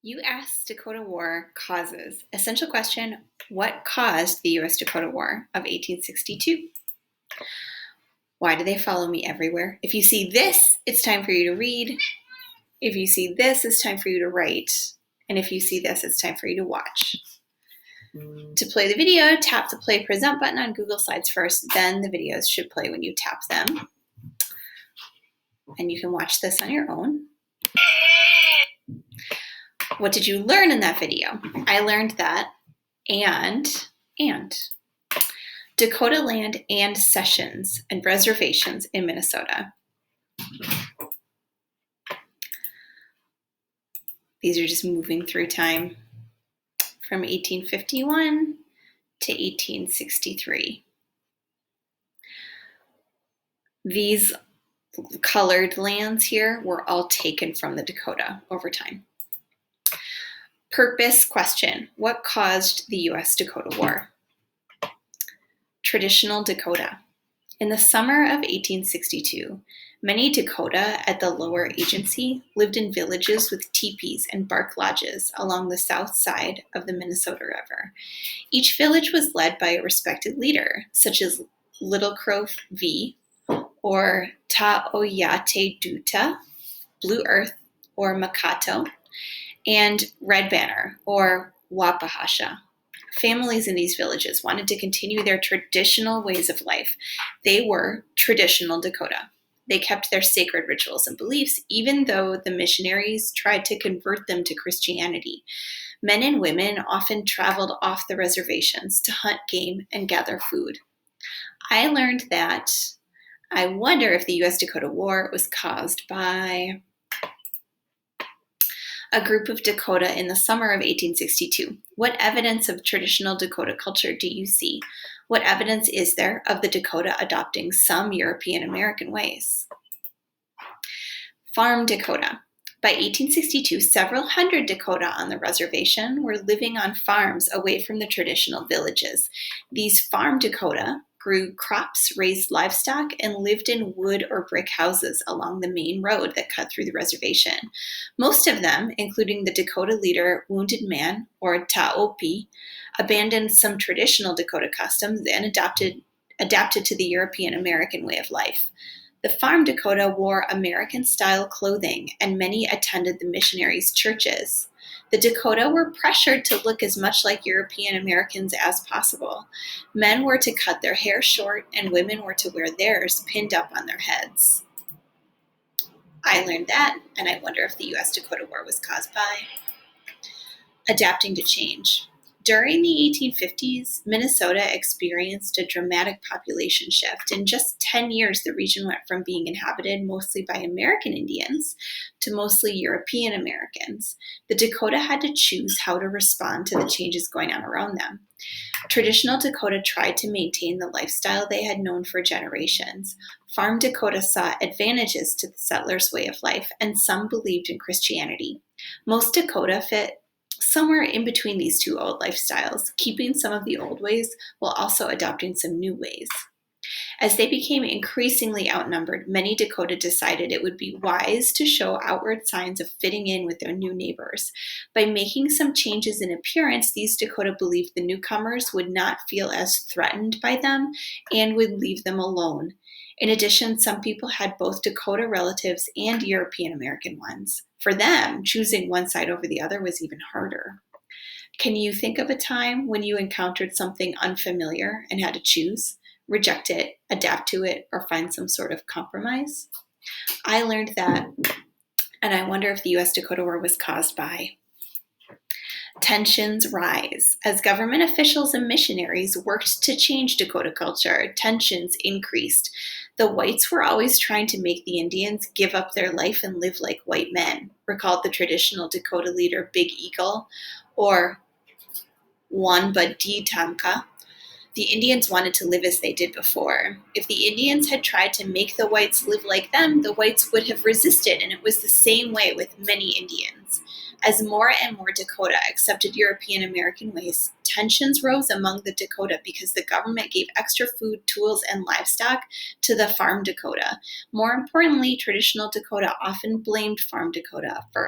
US-Dakota War causes. Essential question, what caused the US-Dakota War of 1862? Why do they follow me everywhere? If you see this, it's time for you to read. If you see this, it's time for you to write. And if you see this, it's time for you to watch. To play the video, tap the Play Present button on Google Slides first, then the videos should play when you tap them. And you can watch this on your own. What did you learn in that video? I learned that and Dakota land and cessions and reservations in Minnesota. These are just moving through time from 1851 to 1863. These colored lands here were all taken from the Dakota over time. Purpose question, what caused the US-Dakota War? Traditional Dakota. In the summer of 1862, many Dakota at the lower agency lived in villages with teepees and bark lodges along the south side of the Minnesota River. Each village was led by a respected leader, such as Little Crow V, or Taoyate Duta, Blue Earth, or Makato, and Red Banner, or Wapahasha. Families in these villages wanted to continue their traditional ways of life. They were traditional Dakota. They kept their sacred rituals and beliefs, even though the missionaries tried to convert them to Christianity. Men and women often traveled off the reservations to hunt game and gather food. I learned that I wonder if the US-Dakota War was caused by a group of Dakota in the summer of 1862. What evidence of traditional Dakota culture do you see? What evidence is there of the Dakota adopting some European American ways? Farm Dakota. By 1862, several hundred Dakota on the reservation were living on farms away from the traditional villages. These farm Dakota grew crops, raised livestock, and lived in wood or brick houses along the main road that cut through the reservation. Most of them, including the Dakota leader Wounded Man, or Taopi, abandoned some traditional Dakota customs and adapted to the European American way of life. The farm Dakota wore American-style clothing, and many attended the missionaries' churches. The Dakota were pressured to look as much like European Americans as possible. Men were to cut their hair short, and women were to wear theirs pinned up on their heads. I learned that, and I wonder if the US-Dakota War was caused by adapting to change. During the 1850s, Minnesota experienced a dramatic population shift. In just 10 years, the region went from being inhabited mostly by American Indians to mostly European Americans. The Dakota had to choose how to respond to the changes going on around them. Traditional Dakota tried to maintain the lifestyle they had known for generations. Farm Dakota saw advantages to the settlers' way of life, and some believed in Christianity. Most Dakota fit somewhere in between these two old lifestyles, keeping some of the old ways while also adopting some new ways. As they became increasingly outnumbered, many Dakota decided it would be wise to show outward signs of fitting in with their new neighbors. By making some changes in appearance, these Dakota believed the newcomers would not feel as threatened by them and would leave them alone. In addition, some people had both Dakota relatives and European American ones. For them, choosing one side over the other was even harder. Can you think of a time when you encountered something unfamiliar and had to choose? Reject it, adapt to it, or find some sort of compromise? I learned that, and I wonder if the US-Dakota War was caused by tensions rise. As government officials and missionaries worked to change Dakota culture, tensions increased. The whites were always trying to make the Indians give up their life and live like white men, recalled the traditional Dakota leader Big Eagle, or Wanba-Tamka. The Indians wanted to live as they did before. If the Indians had tried to make the whites live like them, the whites would have resisted, and it was the same way with many Indians. As more and more Dakota accepted European American ways, tensions rose among the Dakota because the government gave extra food, tools, and livestock to the farm Dakota. More importantly, traditional Dakota often blamed farm Dakota for